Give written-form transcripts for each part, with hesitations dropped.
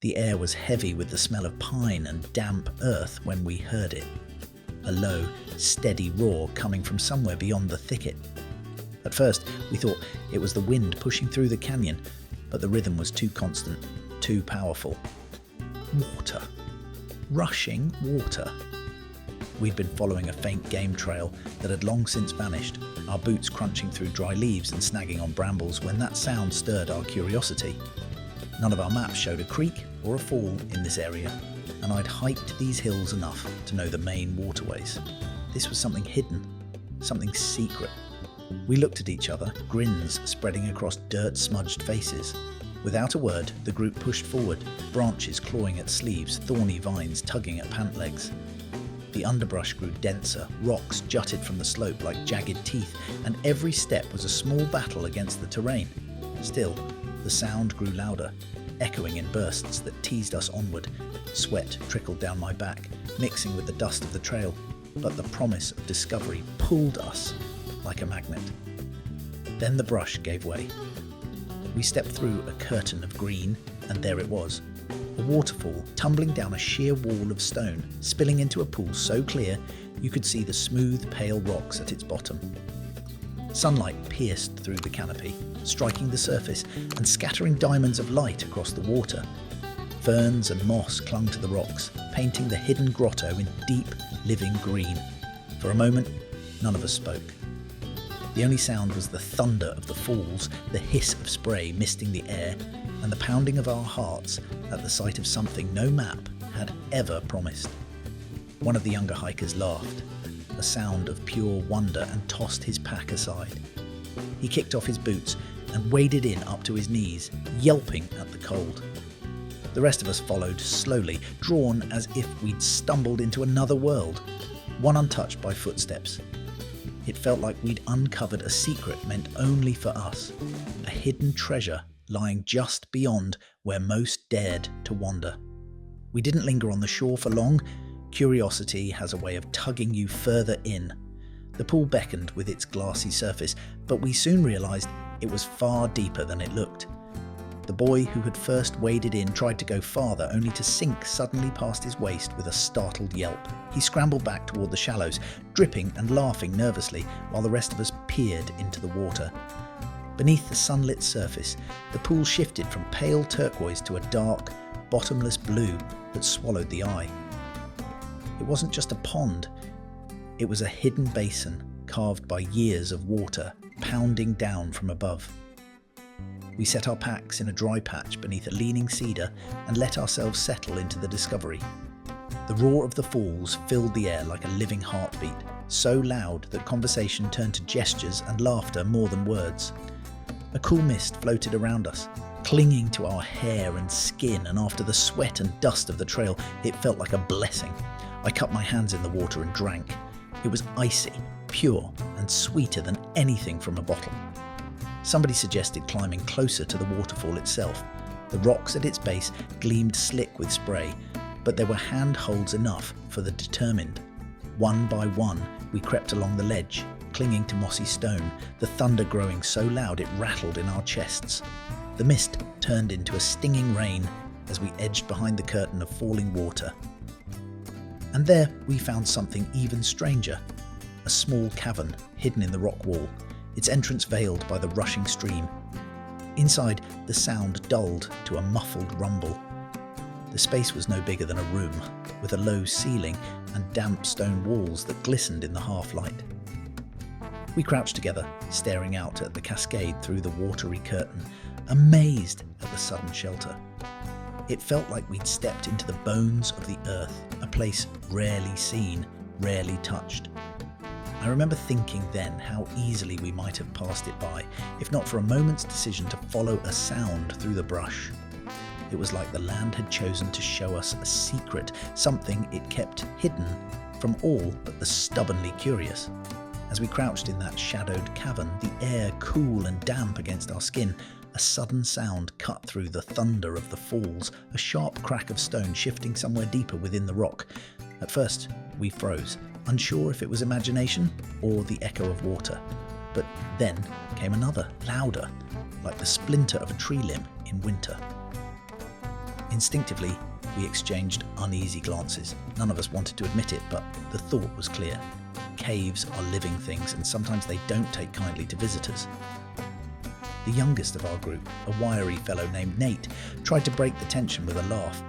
The air was heavy with the smell of pine and damp earth when we heard it. A low, steady roar coming from somewhere beyond the thicket. At first, we thought it was the wind pushing through the canyon, but the rhythm was too constant, too powerful. Water. Rushing water. We'd been following a faint game trail that had long since vanished, our boots crunching through dry leaves and snagging on brambles when that sound stirred our curiosity. None of our maps showed a creek or a fall in this area, and I'd hiked these hills enough to know the main waterways. This was something hidden, something secret. We looked at each other, grins spreading across dirt-smudged faces. Without a word, the group pushed forward, branches clawing at sleeves, thorny vines tugging at pant legs. The underbrush grew denser, rocks jutted from the slope like jagged teeth, and every step was a small battle against the terrain. Still, the sound grew louder, echoing in bursts that teased us onward. Sweat trickled down my back, mixing with the dust of the trail, but the promise of discovery pulled us like a magnet. Then the brush gave way. We stepped through a curtain of green, and there it was. A waterfall tumbling down a sheer wall of stone, spilling into a pool so clear you could see the smooth, pale rocks at its bottom. Sunlight pierced through the canopy, striking the surface and scattering diamonds of light across the water. Ferns and moss clung to the rocks, painting the hidden grotto in deep, living green. For a moment, none of us spoke. The only sound was the thunder of the falls, the hiss of spray misting the air, and the pounding of our hearts at the sight of something no map had ever promised. One of the younger hikers laughed, a sound of pure wonder, and tossed his pack aside. He kicked off his boots and waded in up to his knees, yelping at the cold. The rest of us followed slowly, drawn as if we'd stumbled into another world, one untouched by footsteps. It felt like we'd uncovered a secret meant only for us, a hidden treasure lying just beyond where most dared to wander. We didn't linger on the shore for long. Curiosity has a way of tugging you further in. The pool beckoned with its glassy surface, but we soon realised it was far deeper than it looked. The boy who had first waded in tried to go farther, only to sink suddenly past his waist with a startled yelp. He scrambled back toward the shallows, dripping and laughing nervously, while the rest of us peered into the water. Beneath the sunlit surface, the pool shifted from pale turquoise to a dark, bottomless blue that swallowed the eye. It wasn't just a pond, it was a hidden basin carved by years of water pounding down from above. We set our packs in a dry patch beneath a leaning cedar and let ourselves settle into the discovery. The roar of the falls filled the air like a living heartbeat, so loud that conversation turned to gestures and laughter more than words. A cool mist floated around us, clinging to our hair and skin, and after the sweat and dust of the trail, it felt like a blessing. I cupped my hands in the water and drank. It was icy, pure, and sweeter than anything from a bottle. Somebody suggested climbing closer to the waterfall itself. The rocks at its base gleamed slick with spray, but there were handholds enough for the determined. One by one, we crept along the ledge, clinging to mossy stone, the thunder growing so loud it rattled in our chests. The mist turned into a stinging rain as we edged behind the curtain of falling water. And there we found something even stranger, a small cavern hidden in the rock wall, its entrance veiled by the rushing stream. Inside, the sound dulled to a muffled rumble. The space was no bigger than a room, with a low ceiling and damp stone walls that glistened in the half-light. We crouched together, staring out at the cascade through the watery curtain, amazed at the sudden shelter. It felt like we'd stepped into the bones of the earth, a place rarely seen, rarely touched. I remember thinking then how easily we might have passed it by, if not for a moment's decision to follow a sound through the brush. It was like the land had chosen to show us a secret, something it kept hidden from all but the stubbornly curious. As we crouched in that shadowed cavern, the air cool and damp against our skin, a sudden sound cut through the thunder of the falls, a sharp crack of stone shifting somewhere deeper within the rock. At first, we froze, unsure if it was imagination or the echo of water. But then came another, louder, like the splinter of a tree limb in winter. Instinctively, we exchanged uneasy glances. None of us wanted to admit it, but the thought was clear. Caves are living things, and sometimes they don't take kindly to visitors. The youngest of our group, a wiry fellow named Nate, tried to break the tension with a laugh.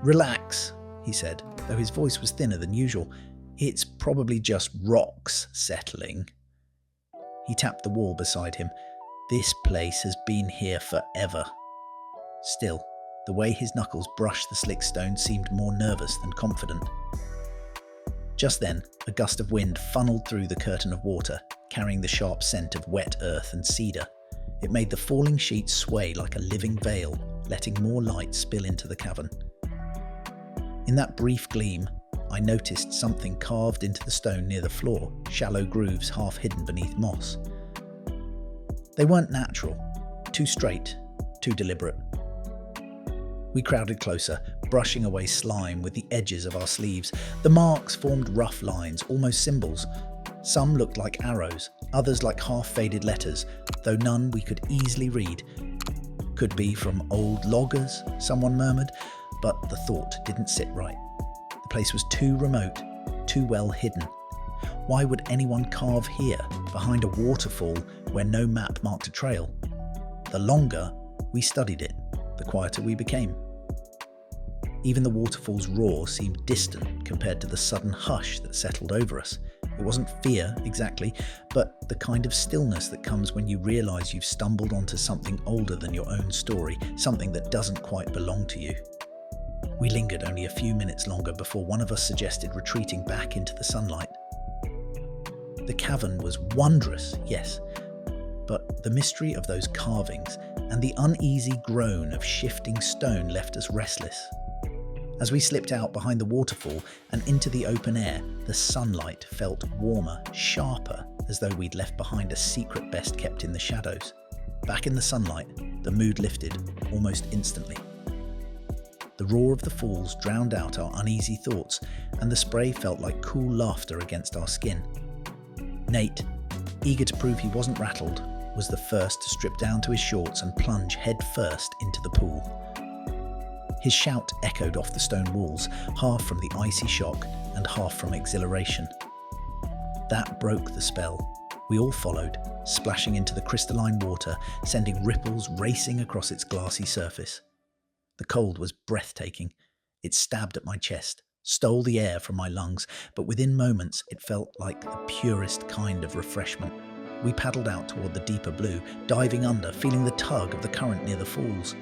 "Relax," he said, though his voice was thinner than usual. "It's probably just rocks settling." He tapped the wall beside him. "This place has been here forever." Still, the way his knuckles brushed the slick stone seemed more nervous than confident. Just then, a gust of wind funneled through the curtain of water, carrying the sharp scent of wet earth and cedar. It made the falling sheet sway like a living veil, letting more light spill into the cavern. In that brief gleam, I noticed something carved into the stone near the floor, shallow grooves half hidden beneath moss. They weren't natural, too straight, too deliberate. We crowded closer, brushing away slime with the edges of our sleeves. The marks formed rough lines, almost symbols. Some looked like arrows, others like half-faded letters, though none we could easily read. "Could be from old loggers," someone murmured, but the thought didn't sit right. The place was too remote, too well hidden. Why would anyone carve here, behind a waterfall where no map marked a trail? The longer we studied it, the quieter we became. Even the waterfall's roar seemed distant compared to the sudden hush that settled over us. It wasn't fear, exactly, but the kind of stillness that comes when you realise you've stumbled onto something older than your own story, something that doesn't quite belong to you. We lingered only a few minutes longer before one of us suggested retreating back into the sunlight. The cavern was wondrous, yes, but the mystery of those carvings and the uneasy groan of shifting stone left us restless. As we slipped out behind the waterfall and into the open air, the sunlight felt warmer, sharper, as though we'd left behind a secret best kept in the shadows. Back in the sunlight, the mood lifted almost instantly. The roar of the falls drowned out our uneasy thoughts, and the spray felt like cool laughter against our skin. Nate, eager to prove he wasn't rattled, was the first to strip down to his shorts and plunge head first into the pool. His shout echoed off the stone walls, half from the icy shock and half from exhilaration. That broke the spell. We all followed, splashing into the crystalline water, sending ripples racing across its glassy surface. The cold was breathtaking. It stabbed at my chest, stole the air from my lungs, but within moments it felt like the purest kind of refreshment. We paddled out toward the deeper blue, diving under, feeling the tug of the current near the falls.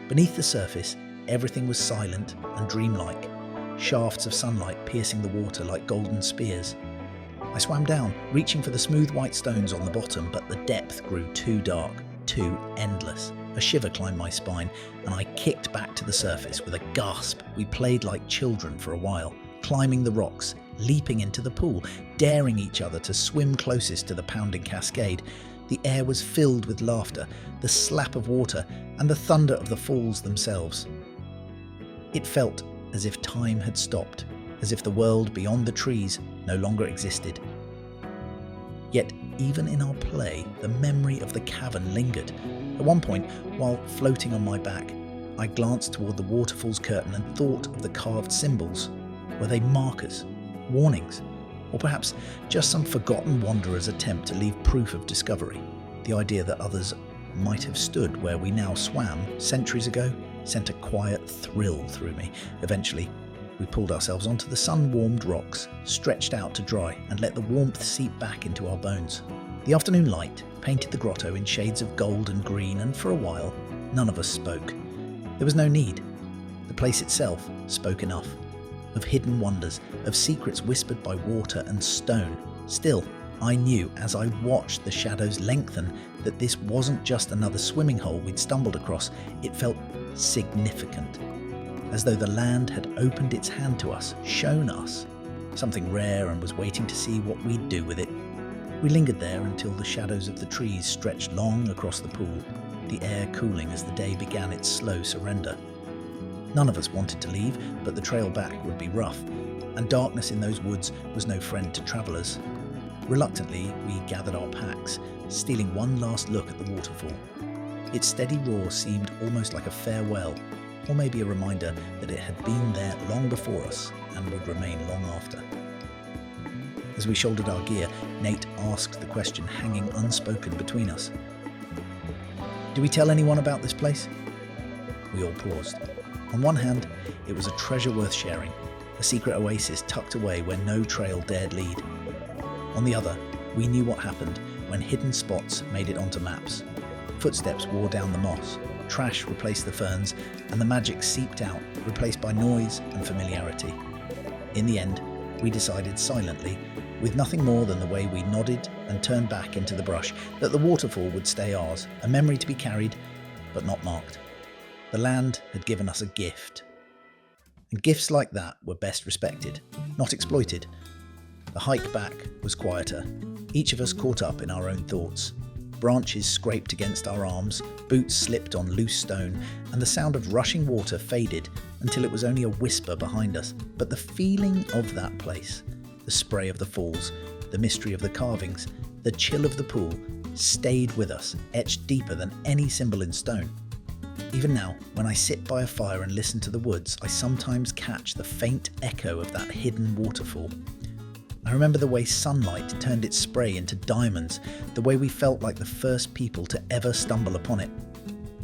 Beneath the surface, everything was silent and dreamlike, shafts of sunlight piercing the water like golden spears. I swam down, reaching for the smooth white stones on the bottom, but the depth grew too dark, too endless. A shiver climbed my spine, and I kicked back to the surface with a gasp. We played like children for a while, climbing the rocks, leaping into the pool, daring each other to swim closest to the pounding cascade. The air was filled with laughter, the slap of water, and the thunder of the falls themselves. It felt as if time had stopped, as if the world beyond the trees no longer existed. Yet, even in our play, the memory of the cavern lingered. At one point, while floating on my back, I glanced toward the waterfall's curtain and thought of the carved symbols. Were they markers, warnings, or perhaps just some forgotten wanderer's attempt to leave proof of discovery? The idea that others might have stood where we now swam centuries ago sent a quiet thrill through me. Eventually, we pulled ourselves onto the sun-warmed rocks, stretched out to dry, and let the warmth seep back into our bones. The afternoon light painted the grotto in shades of gold and green, and for a while, none of us spoke. There was no need. The place itself spoke enough. Of hidden wonders, of secrets whispered by water and stone. Still, I knew as I watched the shadows lengthen that this wasn't just another swimming hole we'd stumbled across. It felt significant, as though the land had opened its hand to us, shown us something rare, and was waiting to see what we'd do with it. We lingered there until the shadows of the trees stretched long across the pool, the air cooling as the day began its slow surrender. None of us wanted to leave, but the trail back would be rough, and darkness in those woods was no friend to travellers. Reluctantly, we gathered our packs, stealing one last look at the waterfall. Its steady roar seemed almost like a farewell, or maybe a reminder that it had been there long before us and would remain long after. As we shouldered our gear, Nate asked the question hanging unspoken between us. Do we tell anyone about this place? We all paused. On one hand, it was a treasure worth sharing, a secret oasis tucked away where no trail dared lead. On the other, we knew what happened when hidden spots made it onto maps. Footsteps wore down the moss, trash replaced the ferns, and the magic seeped out, replaced by noise and familiarity. In the end, we decided silently, with nothing more than the way we nodded and turned back into the brush, that the waterfall would stay ours, a memory to be carried, but not marked. The land had given us a gift. And gifts like that were best respected, not exploited. The hike back was quieter, each of us caught up in our own thoughts. Branches scraped against our arms, boots slipped on loose stone, and the sound of rushing water faded until it was only a whisper behind us. But the feeling of that place, the spray of the falls, the mystery of the carvings, the chill of the pool, stayed with us, etched deeper than any symbol in stone. Even now, when I sit by a fire and listen to the woods, I sometimes catch the faint echo of that hidden waterfall. I remember the way sunlight turned its spray into diamonds, the way we felt like the first people to ever stumble upon it.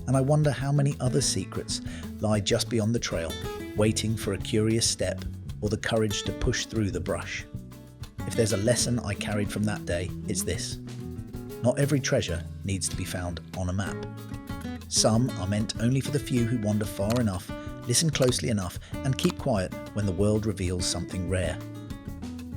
And I wonder how many other secrets lie just beyond the trail, waiting for a curious step or the courage to push through the brush. If there's a lesson I carried from that day, it's this. Not every treasure needs to be found on a map. Some are meant only for the few who wander far enough, listen closely enough, and keep quiet when the world reveals something rare.